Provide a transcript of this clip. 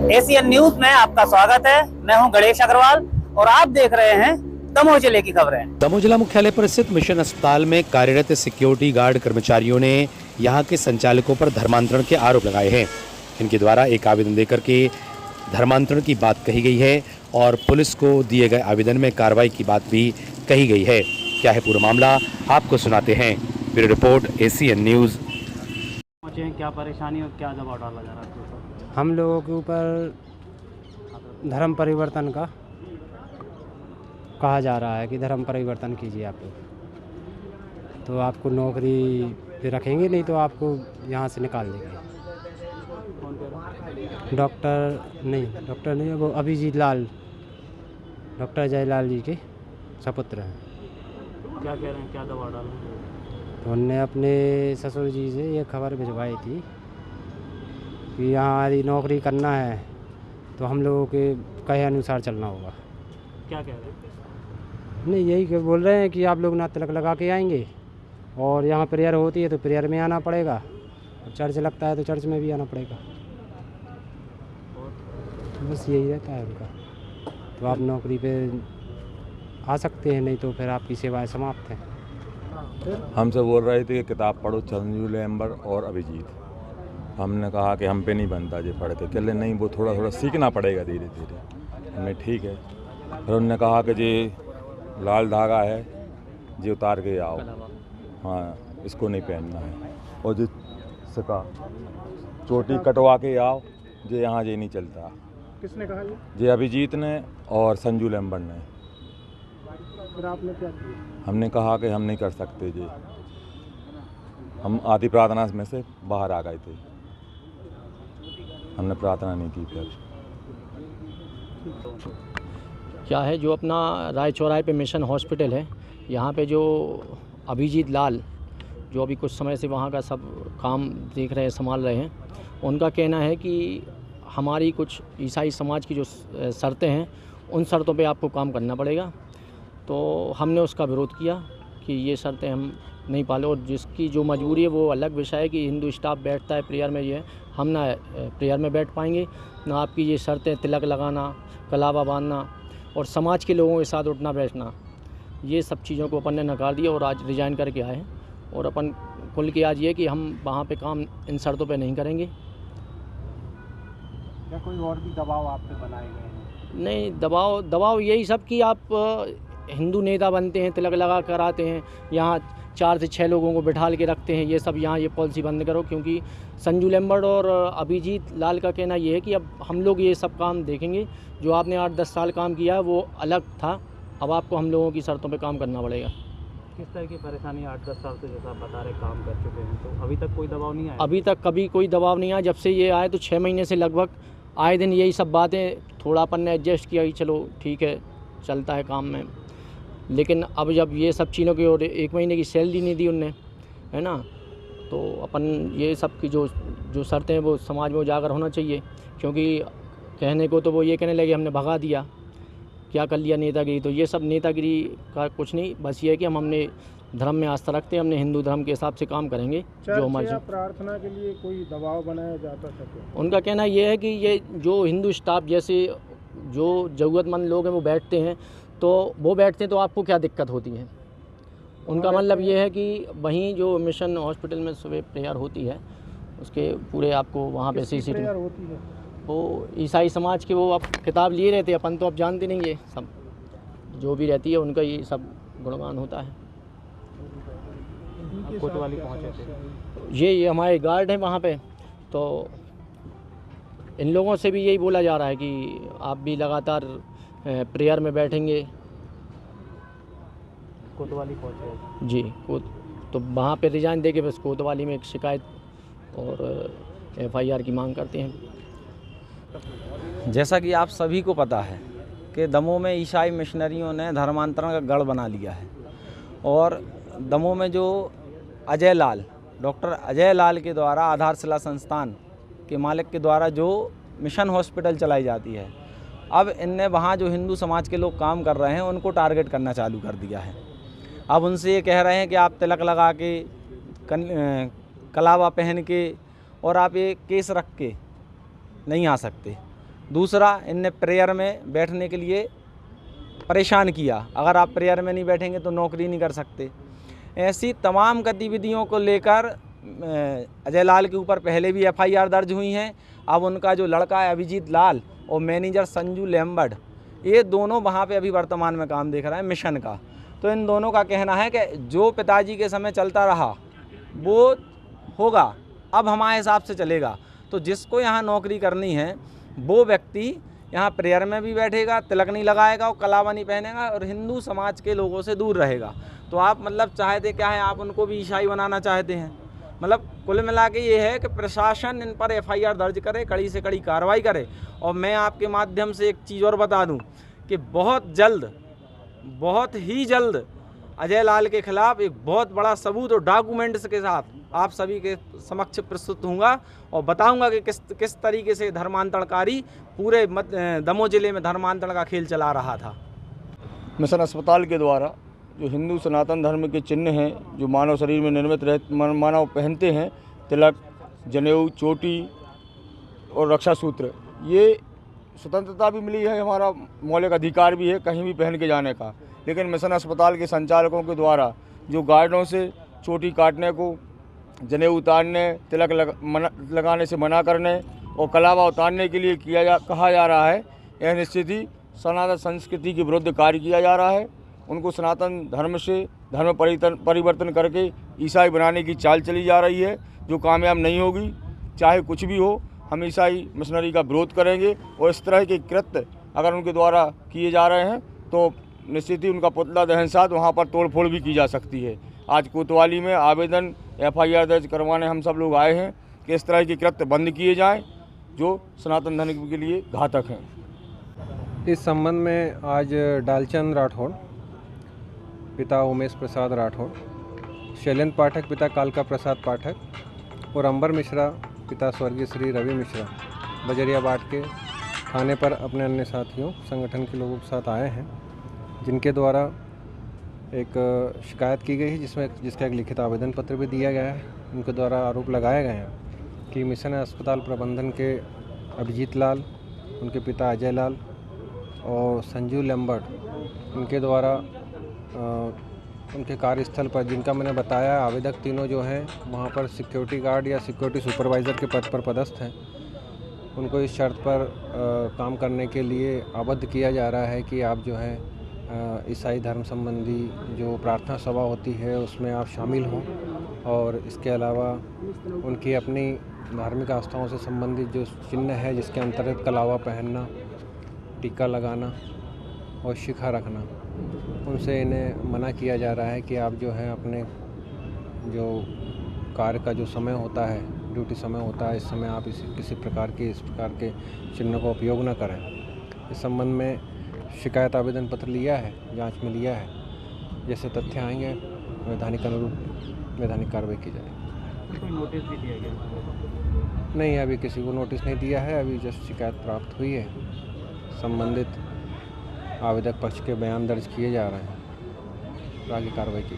Asian news में आपका स्वागत है। मैं हूं गणेश अग्रवाल और आप देख रहे हैं दमोह जिले की खबरें। दमोह जिला मुख्यालय पर स्थित मिशन अस्पताल में कार्यरत सिक्योरिटी गार्ड कर्मचारियों ने यहां के संचालकों पर धर्मांतरण के आरोप लगाए हैं। इनके द्वारा एक आवेदन देकर के धर्मांतरण की बात कही गई है और पुलिस को दिए गए आवेदन में कार्रवाई की बात भी कही गई है। क्या है पूरा मामला, आपको सुनाते हैं। Bureau report, Asian news. क्या परेशानी और क्या दबाव डाला जा रहा है? हम लोगों के ऊपर धर्म परिवर्तन का कहा जा रहा है कि धर्म परिवर्तन कीजिए आप लोग, तो आपको नौकरी पे रखेंगे, नहीं तो आपको यहाँ से निकाल देंगे। डॉक्टर नहीं, वो अभिजीत लाल, डॉक्टर जयलाल जी के सपुत्र हैं। क्या कह रहे हैं, क्या दबाव डाल रहे हैं? तो उनने अपने ससुर जी से ये खबर भिजवाई थी कि यहाँ यदि नौकरी करना है तो हम लोगों के कहे अनुसार चलना होगा। क्या कह रहे हैं? नहीं, यही बोल रहे हैं कि आप लोग ना तिलक लगा के आएंगे और यहाँ प्रेयर होती है तो प्रेयर में आना पड़ेगा, और चर्च लगता है तो चर्च में भी आना पड़ेगा। बस यही रहता है उनका। तो आप नौकरी पे आ सकते हैं, नहीं तो फिर आपकी सेवाएं समाप्त हैं। हमसे बोल रहे थे कि किताब पढ़ो, संजू लेम्बर और अभिजीत। हमने कहा कि हम पे नहीं बनता जी पढ़ के। कह ले नहीं, वो थोड़ा थोड़ा सीखना पड़ेगा धीरे धीरे। हमने ठीक है। फिर उन्होंने कहा कि जी लाल धागा है जी उतार के आओ, हाँ इसको नहीं पहनना है, और जी सिका चोटी कटवा के आओ जी, यहाँ जी नहीं चलता। किसने कहा ये? जी अभिजीत ने और संजू लेम्बर ने। फिर आपने क्या किया? हमने कहा कि हम नहीं कर सकते जी, हम आधी प्रार्थना में से बाहर आ गए थे, हमने प्रार्थना नहीं की। फिर क्या है, जो अपना राय चौराहे पे मिशन हॉस्पिटल है, यहाँ पे जो अभिजीत लाल, जो अभी कुछ समय से वहाँ का सब काम देख रहे हैं, संभाल रहे हैं, उनका कहना है कि हमारी कुछ ईसाई समाज की जो शर्तें हैं, उन शर्तों पे आपको काम करना पड़ेगा। तो हमने उसका विरोध किया कि ये शर्तें हम नहीं पाले, और जिसकी जो मजबूरी है वो अलग विषय है कि हिंदू स्टाफ बैठता है प्रेयर में, ये हम ना प्रेयर में बैठ पाएंगे, ना आपकी ये शर्तें तिलक लगाना, कलावा बांधना और समाज के लोगों के साथ उठना बैठना, ये सब चीज़ों को अपन ने नकार दिया और आज रिज़ाइन करके आए हैं। और अपन खुल के आज ये कि हम वहाँ पे काम इन शर्तों पे नहीं करेंगे। या कोई और भी दबाव आप पे बनाए गए हैं? नहीं, दबाव यही सब कि आप हिंदू नेता बनते हैं, तिलक लगा कर आते हैं, यहाँ 4 से 6 लोगों को बिठाल के रखते हैं, ये सब यहाँ ये पॉलिसी बंद करो। क्योंकि संजू लेम्बर्ड और अभिजीत लाल का कहना ये है कि अब हम लोग ये सब काम देखेंगे, जो आपने 8-10 साल काम किया है वो अलग था, अब आपको हम लोगों की शर्तों पे काम करना पड़ेगा। किस तरह की परेशानी 8-10 साल से जैसा आप बता रहे काम कर चुके हैं, तो अभी तक कोई दबाव नहीं आया? अभी तक कभी कोई दबाव नहीं आया। जब से ये आए तो 6 महीने से लगभग आए दिन यही सब बातें, थोड़ा अपन ने एडजस्ट किया कि चलो ठीक है चलता है काम में, लेकिन अब जब ये सब चीज़ों की और 1 महीने की सैलरी नहीं दी उनने, है ना, तो अपन ये सब की जो शर्तें हैं वो समाज में उजागर होना चाहिए। क्योंकि कहने को तो वो ये कहने लगे हमने भगा दिया, क्या कर लिया नेतागिरी, तो ये सब नेतागिरी का कुछ नहीं, बस ये है कि हम हमने धर्म में आस्था रखते हैं, हमने हिंदू धर्म के हिसाब से काम करेंगे। जो हमारे प्रार्थना के लिए कोई दबाव बनाया जाता था क्या? उनका कहना ये है कि ये जो हिंदू स्टाफ जैसे जो ज़रूरतमंद लोग हैं वो बैठते हैं, तो वो बैठते हैं तो आपको क्या दिक्कत होती है। उनका मतलब ये है कि वहीं जो मिशन हॉस्पिटल में सुबह प्रेयर होती है, उसके पूरे आपको वहाँ पे CCTV होती है? वो ईसाई समाज के, वो आप किताब लिए रहते हैं, अपन तो अब जानते नहीं, ये सब जो भी रहती है उनका ये सब गुणगान होता है। कोतवाली पहुँचे थे? ये हमारे गार्ड हैं वहाँ पे, तो इन लोगों से भी यही बोला जा रहा है कि आप भी लगातार प्रेयर में बैठेंगे। कोतवाली पहुँचे जी, तो वहाँ पे रिजाइन दे के बस कोतवाली में एक शिकायत और FIR की मांग करते हैं। जैसा कि आप सभी को पता है कि दमोह में ईसाई मिशनरियों ने धर्मांतरण का गढ़ बना लिया है, और दमोह में जो डॉक्टर अजय लाल के द्वारा आधारशिला संस्थान के मालिक के द्वारा जो मिशन हॉस्पिटल चलाई जाती है, अब इनने वहाँ जो हिंदू समाज के लोग काम कर रहे हैं उनको टारगेट करना चालू कर दिया है। अब उनसे ये कह रहे हैं कि आप तिलक लगा के, कलावा पहन के और आप ये केस रख के नहीं आ सकते। दूसरा, इनने प्रेयर में बैठने के लिए परेशान किया। अगर आप प्रेयर में नहीं बैठेंगे तो नौकरी नहीं कर सकते। ऐसी तमाम गतिविधियों को लेकर अजय लाल के ऊपर पहले भी FIR दर्ज हुई हैं। अब उनका जो लड़का है अभिजीत लाल और मैनेजर संजू लैम्बर्ट, ये दोनों वहाँ पे अभी वर्तमान में काम देख रहे हैं मिशन का। तो इन दोनों का कहना है कि जो पिताजी के समय चलता रहा वो होगा, अब हमारे हिसाब से चलेगा। तो जिसको यहाँ नौकरी करनी है वो व्यक्ति यहाँ प्रेयर में भी बैठेगा, तिलक नहीं लगाएगा और कलावा नहीं पहनेगा और हिंदू समाज के लोगों से दूर रहेगा। तो आप मतलब चाहते क्या है, आप उनको भी ईसाई बनाना चाहते हैं। मतलब कुल मिला के ये है कि प्रशासन इन पर FIR दर्ज करे, कड़ी से कड़ी कार्रवाई करे। और मैं आपके माध्यम से एक चीज़ और बता दूं कि बहुत ही जल्द अजय लाल के खिलाफ एक बहुत बड़ा सबूत और डॉक्यूमेंट्स के साथ आप सभी के समक्ष प्रस्तुत होऊंगा और बताऊंगा कि किस तरीके से धर्मांतरणकारी पूरे दमोह जिले में धर्मांतरण का खेल चला रहा था। मिशन अस्पताल के द्वारा जो हिंदू सनातन धर्म के चिन्ह हैं, जो मानव शरीर में निर्मित मानव पहनते हैं, तिलक, जनेऊ, चोटी और रक्षा सूत्र, ये स्वतंत्रता भी मिली है, हमारा मौलिक अधिकार भी है कहीं भी पहन के जाने का। लेकिन मिशन अस्पताल के संचालकों के द्वारा जो गार्डों से चोटी काटने को, जनेऊ उतारने, तिलक लगाने से मना करने और कलावा उतारने के लिए कहा जा रहा है, यह निश्चित ही सनातन संस्कृति के विरुद्ध कार्य किया जा रहा है। उनको सनातन धर्म से धर्म परिवर्तन करके ईसाई बनाने की चाल चली जा रही है, जो कामयाब नहीं होगी। चाहे कुछ भी हो, हम ईसाई मिशनरी का विरोध करेंगे और इस तरह के कृत्य अगर उनके द्वारा किए जा रहे हैं तो निश्चित ही उनका पुतला दहन साथ वहाँ पर तोड़फोड़ भी की जा सकती है। आज कोतवाली में आवेदन FIR दर्ज करवाने हम सब लोग आए हैं कि इस तरह के कृत्य बंद किए जाएं जो सनातन धर्म के लिए घातक हैं। इस संबंध में आज डालचंद राठौड़ पिता उमेश प्रसाद राठौड़, शैलेंद्र पाठक पिता कालका प्रसाद पाठक और अंबर मिश्रा पिता स्वर्गीय श्री रवि मिश्रा बजरियाबाट के थाने पर अपने अन्य साथियों संगठन के लोगों के साथ आए हैं, जिनके द्वारा एक शिकायत की गई है जिसका एक लिखित आवेदन पत्र भी दिया गया है। उनके द्वारा आरोप लगाए गए हैं कि मिशन अस्पताल प्रबंधन के अभिजीत लाल, उनके पिता अजय लाल और संजू लैम्बर्ट, उनके द्वारा उनके कार्यस्थल पर, जिनका मैंने बताया आवेदक तीनों जो हैं वहाँ पर सिक्योरिटी गार्ड या सिक्योरिटी सुपरवाइज़र के पद पर पदस्थ हैं, उनको इस शर्त पर काम करने के लिए आबद्ध किया जा रहा है कि आप जो है ईसाई धर्म संबंधी जो प्रार्थना सभा होती है उसमें आप शामिल हों और इसके अलावा उनकी अपनी धार्मिक आस्थाओं से संबंधित जो चिन्ह है जिसके अंतर्गत कलावा पहनना, टीका लगाना और शिखा रखना, उनसे इन्हें मना किया जा रहा है कि आप जो है अपने जो कार्य का जो समय होता है, ड्यूटी समय होता है, इस समय आप किसी प्रकार के चिन्ह का उपयोग न करें। इस संबंध में शिकायत आवेदन पत्र लिया है, जांच में लिया है। जैसे तथ्य आएंगे वैधानिक अनुरूप वैधानिक कार्रवाई की जाएगी। कोई नोटिस भी दिया गया? नहीं, अभी किसी को नोटिस नहीं दिया है। अभी जस्ट शिकायत प्राप्त हुई है, संबंधित आवेदक पक्ष के बयान दर्ज किए जा रहे हैं, आगे कार्रवाई की